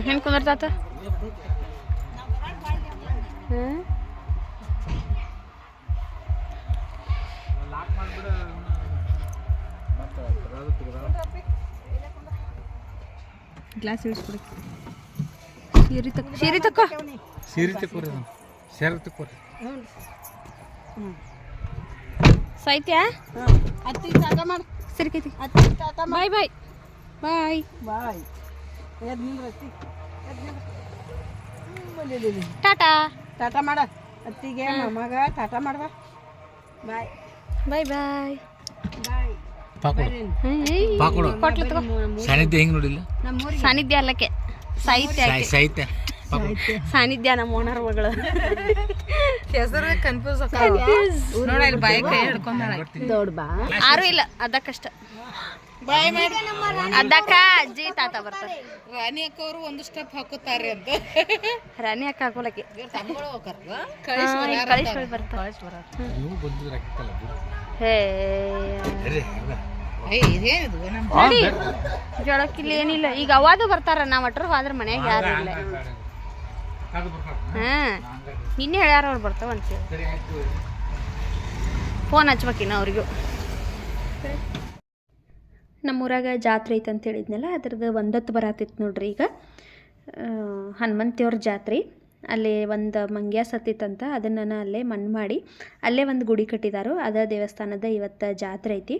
ಹೆಂಗ್ ಕುಂದರ್ತಾತ. ಗ್ಲಾಸ್ ಇಳಿಸ್ಬಿಡಿ. ಸೀರೆ ತಕ್ಕೋ. ಸಾಹಿತ್ಯ ಅತ್ತಿ ಟಾಟಾ ಮಾಡು. ಸರಿಕೈತಿ ಅತ್ತಿ ಟಾಟಾ. ಬಾಯ್ ಬಾಯ್ ಬಾಯ್ ಬಾಯ್. ಟಾಟಾ ಟಾಟಾ ಮಾಡ ಅತ್ತಿಗೆ ಮಗ ಟಾಟಾ ಮಾಡ್ದ. ಬಾಯ್ ಬಾಯ್ ಬಾಯ್ ಸಾನ್ನಿಧ್ಯ ಹೆಂಗ್ ನೋಡಿಲ್ಲ. ಸಾನ್ನಿಧ್ಯ ಅಲ್ಲಕ್ಕೆ ಸಾಹಿತ್ಯ ಸಾನ್ನಿಧ್ಯ ನಮ್ಮ ಓನರ್ ಮಗಳು ಹೆಸರು ಕನ್ಫ್ಯೂಸ್ ನೋಡಿ. ಬಾಯಿ ಕೈ ಹಿಡ್ಕೊಂಡ ದೊಡ್ಡ ಬಾ ಯಾರು ಇಲ್ಲ ಅದಕ್ಕಷ್ಟ. ಬಾಯ್ ಮಾಡಿ ಅದಕ್ಕ ಅಜ್ಜಿ ತಾತ ಬರ್ತಾರೆ. ರಾಣಿ ಅಕ್ಕ ಅವರು ಒಂದು ಸ್ಟೆಪ್ ಹಾಕುತ್ತಾರೆ ಅಂತ ರಾಣಿ ಅಕ್ಕ ಹಾಕೋಲಕ್ಕೆ ತಮ್ಗಳು ಕಳಿಸ್ಕೊಳಿ ಬರ್ತಾರೆ. ಹೇ ಇದೇನಿದು ನಮ್ಮ ನೋಡಿ ಜಳಕ್ಕಿಲ್ಲಿ ಏನಿಲ್ಲ. ಈಗ ಅವಾದು ಬರ್ತಾರ, ನಾವು ಅಟ್ರ ಹೋದ್ರ ಮನ್ಯಾಗ ಯಾರು ಇಲ್ಲ. ನಿನ್ನೆ ಹೇಳ್ಯಾರ ಅವ್ರು ಬರ್ತಾವ ಅಂತೇಳಿ. ಫೋನ್ ಹಚ್ಬೇಕಿನ್ನ ಅವ್ರಿಗೂ. ನಮ್ಮೂರಾಗ ಜಾತ್ರೆ ಐತೆ ಅಂತ ಹೇಳಿದ್ನಲ್ಲ, ಅದ್ರದ್ದು ಒಂದತ್ತು ಬರತ್ತಿತ್ತು ನೋಡ್ರಿ. ಈಗ ಹನುಮಂತಿಯವ್ರ ಜಾತ್ರೆ ಅಲ್ಲೇ ಒಂದು ಮಂಗ್ಯ ಸತ್ತಿತ್ತಂತ, ಅದನ್ನು ಅಲ್ಲೇ ಮಣ್ಣು ಮಾಡಿ ಅಲ್ಲೇ ಒಂದು ಗುಡಿ ಕಟ್ಟಿದಾರು. ಅದ ದೇವಸ್ಥಾನದ ಇವತ್ತು ಜಾತ್ರೆ ಐತಿ.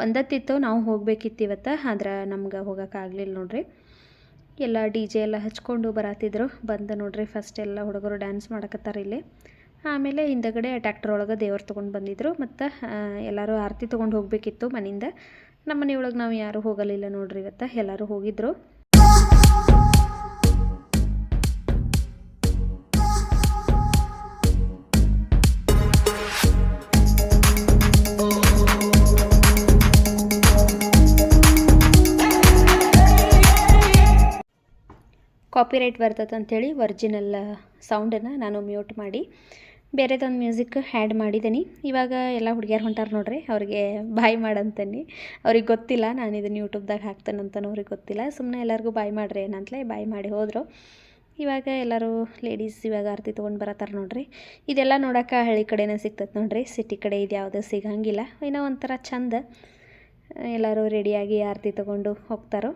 ಒಂದತ್ತಿತ್ತು, ನಾವು ಹೋಗ್ಬೇಕಿತ್ತು ಇವತ್ತು, ಆದ್ರೆ ನಮ್ಗೆ ಹೋಗೋಕ್ಕಾಗಲಿಲ್ಲ ನೋಡ್ರಿ. ಎಲ್ಲ ಡಿ ಜೆ ಎಲ್ಲ ಹಚ್ಕೊಂಡು ಬರತ್ತಿದ್ರು. ಬಂದು ನೋಡ್ರಿ ಫಸ್ಟ್ ಎಲ್ಲ ಹುಡುಗರು ಡ್ಯಾನ್ಸ್ ಮಾಡಕತ್ತಾರೆ ಇಲ್ಲಿ. ಆಮೇಲೆ ಹಿಂದಗಡೆ ಟ್ಯಾಕ್ಟರ್ ಒಳಗೆ ದೇವ್ರು ತೊಗೊಂಡು ಬಂದಿದ್ರು. ಮತ್ತು ಎಲ್ಲರೂ ಆರತಿ ತೊಗೊಂಡು ಹೋಗಬೇಕಿತ್ತು ಮನೆಯಿಂದ. ನಮ್ಮ ಮನೆಯೊಳಗೆ ನಾವು ಯಾರೂ ಹೋಗಲಿಲ್ಲ ನೋಡ್ರಿ ಇವತ್ತು, ಎಲ್ಲರೂ ಹೋಗಿದ್ರು. ಕಾಪಿರೈಟ್ ಬರ್ತದೆ ಅಂಥೇಳಿ ಒರಿಜಿನಲ್ ಸೌಂಡನ್ನು ನಾನು ಮ್ಯೂಟ್ ಮಾಡಿ ಬೇರೆದೊಂದು ಮ್ಯೂಸಿಕ್ ಆ್ಯಡ್ ಮಾಡಿದ್ದೀನಿ. ಇವಾಗ ಎಲ್ಲ ಹುಡುಗಿಯರು ಹೊಂಟಾರ ನೋಡ್ರಿ, ಅವ್ರಿಗೆ ಬಾಯ್ ಮಾಡಂತನಿ. ಅವ್ರಿಗೆ ಗೊತ್ತಿಲ್ಲ ನಾನು ಇದನ್ನು ಯೂಟ್ಯೂಬ್ದಾಗ ಹಾಕ್ತೇನಂತನೂ ಅವ್ರಿಗೆ ಗೊತ್ತಿಲ್ಲ. ಸುಮ್ಮನೆ ಎಲ್ಲರಿಗೂ ಬಾಯ್ ಮಾಡ್ರಿ ಏನಂತಲೇ ಬಾಯ್ ಮಾಡಿ ಹೋದರು. ಇವಾಗ ಎಲ್ಲರೂ ಲೇಡೀಸ್ ಇವಾಗ ಆರತಿ ತೊಗೊಂಡು ಬರತ್ತಾರೆ ನೋಡ್ರಿ. ಇದೆಲ್ಲ ನೋಡೋಕೆ ಹಳ್ಳಿ ಕಡೆನೇ ಸಿಗ್ತದೆ ನೋಡ್ರಿ, ಸಿಟಿ ಕಡೆ ಇದು ಯಾವುದೂ ಸಿಗಂಗಿಲ್ಲ. ಏನೋ ಒಂಥರ ಚಂದ. ಎಲ್ಲರೂ ರೆಡಿಯಾಗಿ ಆರತಿ ತೊಗೊಂಡು ಹೋಗ್ತಾರೋ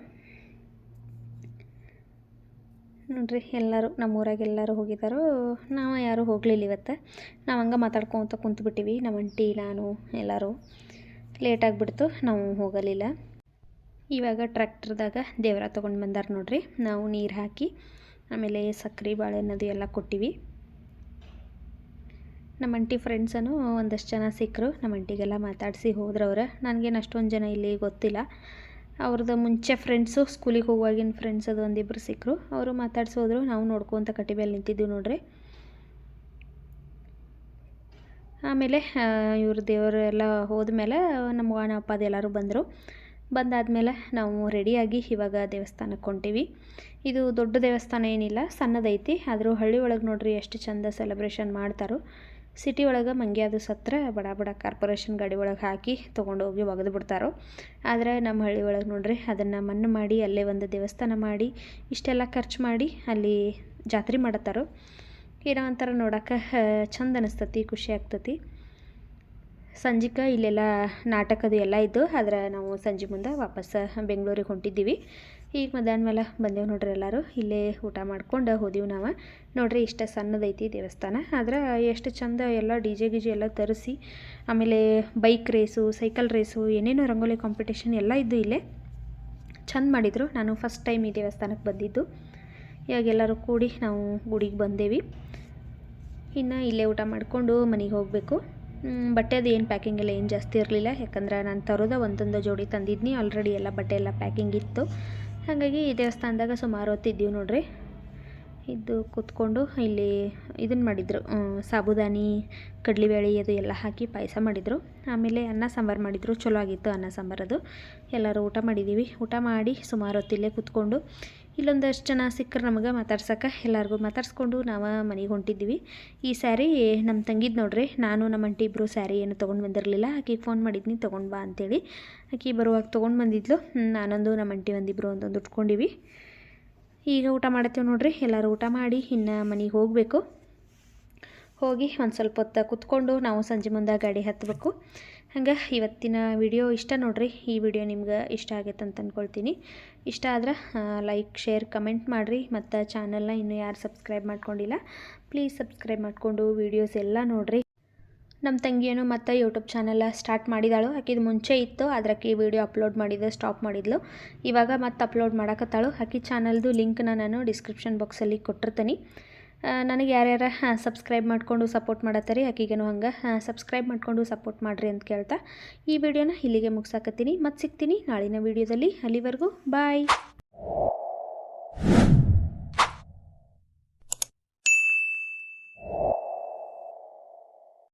ನೋಡ್ರಿ. ಎಲ್ಲರೂ ನಮ್ಮೂರಾಗ ಎಲ್ಲರೂ ಹೋಗಿದ್ದಾರೋ, ನಾವು ಯಾರೂ ಹೋಗಲಿಲ್ಲ ಇವತ್ತು. ನಾವು ಹಂಗೆ ಮಾತಾಡ್ಕೊತ ಕುಂತ್ಬಿಟ್ಟಿವಿ, ನಮ್ಮ ಅಂಟಿ ನಾನು ಎಲ್ಲರೂ. ಲೇಟಾಗಿಬಿಡ್ತು, ನಾವು ಹೋಗಲಿಲ್ಲ. ಇವಾಗ ಟ್ರ್ಯಾಕ್ಟರ್ದಾಗ ದೇವರ ತೊಗೊಂಡು ಬಂದಾರ ನೋಡ್ರಿ. ನಾವು ನೀರು ಹಾಕಿ ಆಮೇಲೆ ಸಕ್ರೆ ಬಾಳೆಹಣ್ಣದು ಎಲ್ಲ ಕೊಟ್ಟಿವಿ. ನಮ್ಮ ಅಂಟಿ ಫ್ರೆಂಡ್ಸನು ಒಂದಷ್ಟು ಜನ ಸಿಕ್ಕರು. ನಮ್ಮ ಅಂಟಿಗೆಲ್ಲ ಮಾತಾಡಿಸಿ ಹೋದ್ರವ್ರು. ನನಗೇನು ಅಷ್ಟೊಂದು ಜನ ಇಲ್ಲಿ ಗೊತ್ತಿಲ್ಲ. ಅವ್ರದ್ದು ಮುಂಚೆ ಫ್ರೆಂಡ್ಸು, ಸ್ಕೂಲಿಗೆ ಹೋಗುವಾಗಿನ ಫ್ರೆಂಡ್ಸ್ ಅದು ಒಂದಿಬ್ಬರು ಸಿಕ್ಕರು. ಅವರು ಮಾತಾಡ್ಸೋದ್ರು. ನಾವು ನೋಡ್ಕೊತ ಕಟ್ಟಿ ಮೇಲೆ ನಿಂತಿದ್ದೀವಿ ನೋಡ್ರಿ. ಆಮೇಲೆ ಇವ್ರ ದೇವರು ಎಲ್ಲ ಹೋದ್ಮೇಲೆ ನಮ್ಮ ವಾಣ ಅಪ್ಪ ಎಲ್ಲರೂ ಬಂದರು. ಬಂದಾದಮೇಲೆ ನಾವು ರೆಡಿಯಾಗಿ ಇವಾಗ ದೇವಸ್ಥಾನಕ್ಕೆ ಹೊಂಟೀವಿ. ಇದು ದೊಡ್ಡ ದೇವಸ್ಥಾನ ಏನಿಲ್ಲ, ಸಣ್ಣದೈತಿ. ಆದರೂ ಹಳ್ಳಿ ಒಳಗೆ ನೋಡ್ರಿ ಎಷ್ಟು ಚಂದ ಸೆಲೆಬ್ರೇಷನ್ ಮಾಡ್ತಾರೋ. ಸಿಟಿ ಒಳಗೆ ಮಂಗ್ಯಾದು ಸತ್ರ ಬಡ ಬಡ ಕಾರ್ಪೊರೇಷನ್ ಗಾಡಿ ಒಳಗೆ ಹಾಕಿ ತೊಗೊಂಡೋಗಿ ಒಗೆದು ಬಿಡ್ತಾರೋ. ಆದರೆ ನಮ್ಮ ಹಳ್ಳಿ ಒಳಗೆ ನೋಡ್ರಿ ಅದನ್ನು ಮಣ್ಣು ಮಾಡಿ ಅಲ್ಲೇ ಒಂದು ದೇವಸ್ಥಾನ ಮಾಡಿ ಇಷ್ಟೆಲ್ಲ ಖರ್ಚು ಮಾಡಿ ಅಲ್ಲಿ ಜಾತ್ರೆ ಮಾಡತ್ತಾರೋ. ಏನೋ ಒಂಥರ ನೋಡೋಕೆ ಚಂದ ಅನಿಸ್ತತಿ, ಖುಷಿ ಆಗ್ತತಿ. ಸಂಜಿಕ ಇಲ್ಲೆಲ್ಲ ನಾಟಕದು ಎಲ್ಲ ಇದ್ದು, ಆದರೆ ನಾವು ಸಂಜೆ ಮುಂದೆ ವಾಪಸ್ ಬೆಂಗಳೂರಿಗೆ ಹೊಂಟಿದ್ದೀವಿ. ಈಗ ಮಧ್ಯಾಹ್ನ ಮೇಲೆ ಬಂದೇವು ನೋಡ್ರಿ. ಎಲ್ಲರೂ ಇಲ್ಲೇ ಊಟ ಮಾಡ್ಕೊಂಡು ಹೋದೀವಿ ನಾವು. ನೋಡ್ರಿ ಇಷ್ಟ ಸಣ್ಣದೈತಿ ದೇವಸ್ಥಾನ, ಆದ್ರೆ ಎಷ್ಟು ಚಂದ ಎಲ್ಲ ಡಿ ಜೆ ಗಿಜೆ ಎಲ್ಲ ತರಿಸಿ, ಆಮೇಲೆ ಬೈಕ್ ರೇಸು, ಸೈಕಲ್ ರೇಸು, ಏನೇನೋ ರಂಗೋಲಿ ಕಾಂಪಿಟೇಷನ್ ಎಲ್ಲ ಇದ್ದು ಇಲ್ಲೇ ಚಂದ ಮಾಡಿದರು. ನಾನು ಫಸ್ಟ್ ಟೈಮ್ ಈ ದೇವಸ್ಥಾನಕ್ಕೆ ಬಂದಿದ್ದು. ಇವಾಗ ಎಲ್ಲರೂ ಕೂಡಿ ನಾವು ಗುಡಿಗೆ ಬಂದೇವಿ. ಇನ್ನು ಇಲ್ಲೇ ಊಟ ಮಾಡಿಕೊಂಡು ಮನೆಗೆ ಹೋಗಬೇಕು. ಬಟ್ಟೆದು ಏನು ಪ್ಯಾಕಿಂಗ್ ಎಲ್ಲ ಏನು ಜಾಸ್ತಿ ಇರಲಿಲ್ಲ, ಯಾಕಂದ್ರೆ ನಾನು ತರೋದ ಒಂದೊಂದು ಜೋಡಿ ತಂದಿದ್ನಿ. ಆಲ್ರೆಡಿ ಎಲ್ಲ ಬಟ್ಟೆ ಎಲ್ಲ ಪ್ಯಾಕಿಂಗ್ ಇತ್ತು. ಹಾಗಾಗಿ ಈ ದೇವಸ್ಥಾನದಾಗ ಸುಮಾರು ಹೊತ್ತಿದ್ದೀವಿ ನೋಡ್ರಿ. ಇದು ಕೂತ್ಕೊಂಡು ಇಲ್ಲಿ ಇದನ್ನು ಮಾಡಿದರು, ಸಾಬುದಾನಿ ಕಡ್ಲಿಬೇಳೆ ಅದು ಎಲ್ಲ ಹಾಕಿ ಪಾಯಸ ಮಾಡಿದರು. ಆಮೇಲೆ ಅನ್ನ ಸಾಂಬಾರು ಮಾಡಿದರು, ಚಲೋ ಆಗಿತ್ತು ಅನ್ನ ಸಾಂಬಾರದು. ಎಲ್ಲರೂ ಊಟ ಮಾಡಿದ್ದೀವಿ. ಊಟ ಮಾಡಿ ಸುಮಾರು ಹೊತ್ತಿಲ್ಲೇ ಕೂತ್ಕೊಂಡು ಇಲ್ಲೊಂದಷ್ಟು ಜನ ಸಿಕ್ಕರು ನಮಗೆ ಮಾತಾಡ್ಸೋಕೆ. ಎಲ್ಲರಿಗೂ ಮಾತಾಡ್ಸ್ಕೊಂಡು ನಾವು ಮನೆಗೆ ಹೊಂಟಿದ್ದೀವಿ. ಈ ಸ್ಯಾರಿ ನಮ್ಮ ತಂಗಿದ್ದು ನೋಡ್ರಿ. ನಾನು ನಮ್ಮ ಅಂಟಿ ಇಬ್ಬರು ಸ್ಯಾರಿ ಏನು ತೊಗೊಂಡು ಬಂದಿರಲಿಲ್ಲ. ಆಕೆಗೆ ಫೋನ್ ಮಾಡಿದ್ನಿ ತೊಗೊಂಡು ಬಾ ಅಂತೇಳಿ. ಆಕೆ ಬರುವಾಗ ತೊಗೊಂಡು ಬಂದಿದ್ಲು. ನಾನೊಂದು ನಮ್ಮ ಅಂಟಿ ಒಂದಿಬ್ಬರು ಒಂದೊಂದು ಉಟ್ಕೊಂಡಿವಿ. ಈಗ ಊಟ ಮಾಡ್ತೀವಿ ನೋಡ್ರಿ. ಎಲ್ಲರೂ ಊಟ ಮಾಡಿ ಇನ್ನು ಮನೆಗೆ ಹೋಗಬೇಕು. ಹೋಗಿ ಒಂದು ಸ್ವಲ್ಪ ಹೊತ್ತು ಕೂತ್ಕೊಂಡು ನಾವು ಸಂಜೆ ಮುಂದೆ ಗಾಡಿ ಹತ್ತಬೇಕು. ಹಂಗೆ ಇವತ್ತಿನ ವಿಡಿಯೋ ಇಷ್ಟ ನೋಡ್ರಿ. ಈ ವಿಡಿಯೋ ನಿಮ್ಗೆ ಇಷ್ಟ ಆಗೈತೆ ಅಂತ ಅಂದ್ಕೊಳ್ತೀನಿ. ಇಷ್ಟ ಆದ್ರೆ ಲೈಕ್, ಶೇರ್, ಕಮೆಂಟ್ ಮಾಡಿರಿ. ಮತ್ತು ಚಾನಲ್ನ ಇನ್ನೂ ಯಾರು ಸಬ್ಸ್ಕ್ರೈಬ್ ಮಾಡ್ಕೊಂಡಿಲ್ಲ ಪ್ಲೀಸ್ ಸಬ್ಸ್ಕ್ರೈಬ್ ಮಾಡಿಕೊಂಡು ವೀಡಿಯೋಸ್ ಎಲ್ಲ ನೋಡಿರಿ. ನಮ್ಮ ತಂಗಿಯೇನು ಮತ್ತು ಯೂಟ್ಯೂಬ್ ಚಾನಲ್ ಸ್ಟಾರ್ಟ್ ಮಾಡಿದಾಳು. ಆಕಿದು ಮುಂಚೆ ಇತ್ತು, ಅದಕ್ಕೆ ವಿಡಿಯೋ ಅಪ್ಲೋಡ್ ಮಾಡಿದ್ದು ಸ್ಟಾಪ್ ಮಾಡಿದ್ಲು. ಇವಾಗ ಮತ್ತೆ ಅಪ್ಲೋಡ್ ಮಾಡಕತ್ತಾಳು. ಆಕಿ ಚಾನಲ್ದು ಲಿಂಕ್ನ ನಾನು ಡಿಸ್ಕ್ರಿಪ್ಷನ್ ಬಾಕ್ಸಲ್ಲಿ ಕೊಟ್ಟಿರ್ತೀನಿ. ನನಗೆ ಯಾರ್ಯಾರ ಸಬ್ಸ್ಕ್ರೈಬ್ ಮಾಡಿಕೊಂಡು ಸಪೋರ್ಟ್ ಮಾಡತ್ತಾರೆ, ಆಕಿಗೇನು ಹಂಗೆ ಸಬ್ಸ್ಕ್ರೈಬ್ ಮಾಡಿಕೊಂಡು ಸಪೋರ್ಟ್ ಮಾಡಿರಿ ಅಂತ ಕೇಳ್ತಾ ಈ ವಿಡಿಯೋನ ಇಲ್ಲಿಗೆ ಮುಗಿಸಾಕತ್ತೀನಿ. ಮತ್ತೆ ಸಿಗ್ತೀನಿ ನಾಳಿನ ವಿಡಿಯೋದಲ್ಲಿ. ಅಲ್ಲಿವರೆಗೂ ಬಾಯ್.